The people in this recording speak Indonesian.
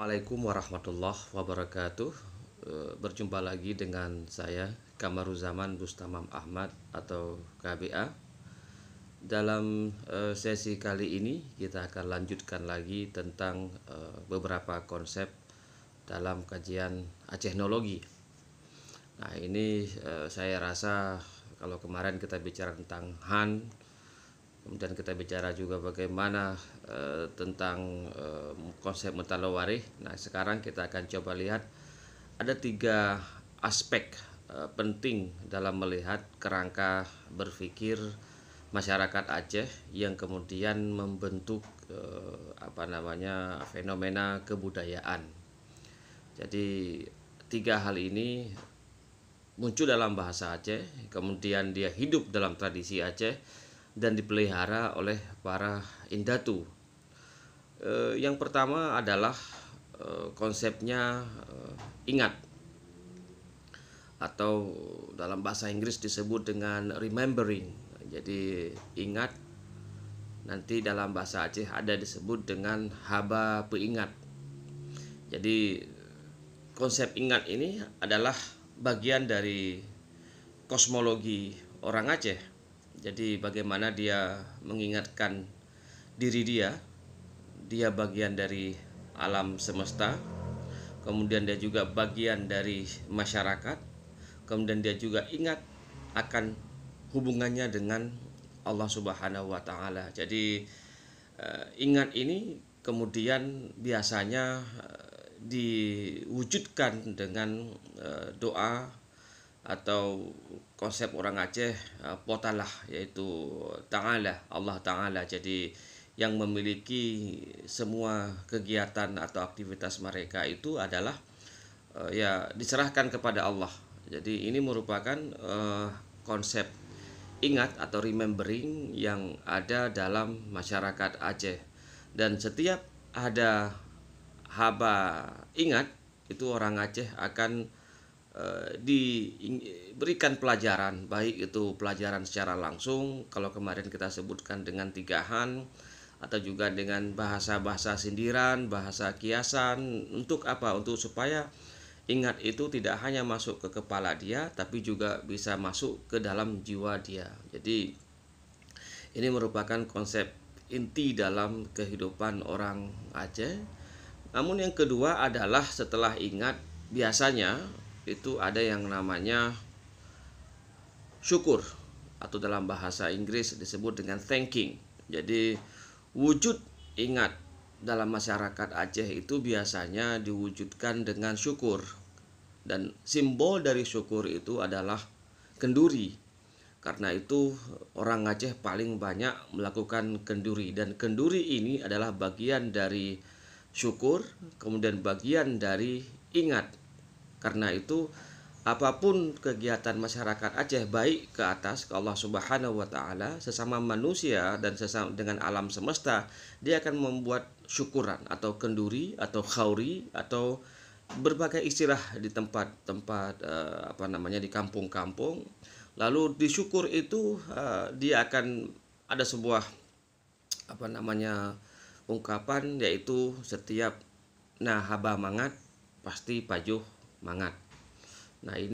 Assalamualaikum warahmatullahi wabarakatuh. Berjumpa lagi dengan saya Kamaruzaman Bustamam Ahmad atau KBA. Dalam sesi kali ini kita akan lanjutkan lagi tentang beberapa konsep dalam kajian Acehnologi. Nah, ini saya rasa kalau kemarin kita bicara tentang Han, kemudian kita bicara juga bagaimana tentang konsep mutalawarih. Nah, sekarang kita akan coba lihat ada 3 aspek penting dalam melihat kerangka berpikir masyarakat Aceh yang kemudian membentuk fenomena kebudayaan. Jadi 3 hal ini muncul dalam bahasa Aceh, kemudian dia hidup dalam tradisi Aceh dan dipelihara oleh para indatu. Yang pertama adalah konsepnya ingat, atau dalam bahasa Inggris disebut dengan remembering. Jadi ingat, nanti dalam bahasa Aceh ada disebut dengan haba peingat. Jadi konsep ingat ini adalah bagian dari kosmologi orang Aceh. Jadi bagaimana dia mengingatkan diri dia bagian dari alam semesta, kemudian dia juga bagian dari masyarakat, kemudian dia juga ingat akan hubungannya dengan Allah Subhanahu wa taala. Jadi ingat ini kemudian biasanya diwujudkan dengan doa atau konsep orang Aceh potalah, yaitu ta'ala, Allah Ta'ala. Jadi yang memiliki semua kegiatan atau aktivitas mereka itu adalah diserahkan kepada Allah. Jadi ini merupakan konsep ingat atau remembering yang ada dalam masyarakat Aceh. Dan setiap ada haba ingat, itu orang Aceh akan diberikan pelajaran, baik itu pelajaran secara langsung, kalau kemarin kita sebutkan dengan 3 Han, atau juga dengan bahasa-bahasa sindiran, bahasa kiasan. Untuk apa? Untuk supaya ingat itu tidak hanya masuk ke kepala dia, tapi juga bisa masuk ke dalam jiwa dia. Jadi ini merupakan konsep inti dalam kehidupan orang Aceh. Namun yang kedua adalah setelah ingat, biasanya itu ada yang namanya syukur, atau dalam bahasa Inggris disebut dengan thanking. Jadi wujud ingat dalam masyarakat Aceh itu biasanya diwujudkan dengan syukur, dan simbol dari syukur itu adalah kenduri. Karena itu orang Aceh paling banyak melakukan kenduri, dan kenduri ini adalah bagian dari syukur, kemudian bagian dari ingat. Karena itu apapun kegiatan masyarakat Aceh, baik ke atas, ke Allah Subhanahu wa taala, sesama manusia dan sesama dengan alam semesta, dia akan membuat syukuran atau kenduri atau khauri atau berbagai istilah di tempat-tempat di kampung-kampung. Lalu di syukur itu dia akan ada sebuah ungkapan, yaitu setiap haba mangat pasti pajuh mangat. Nah, ini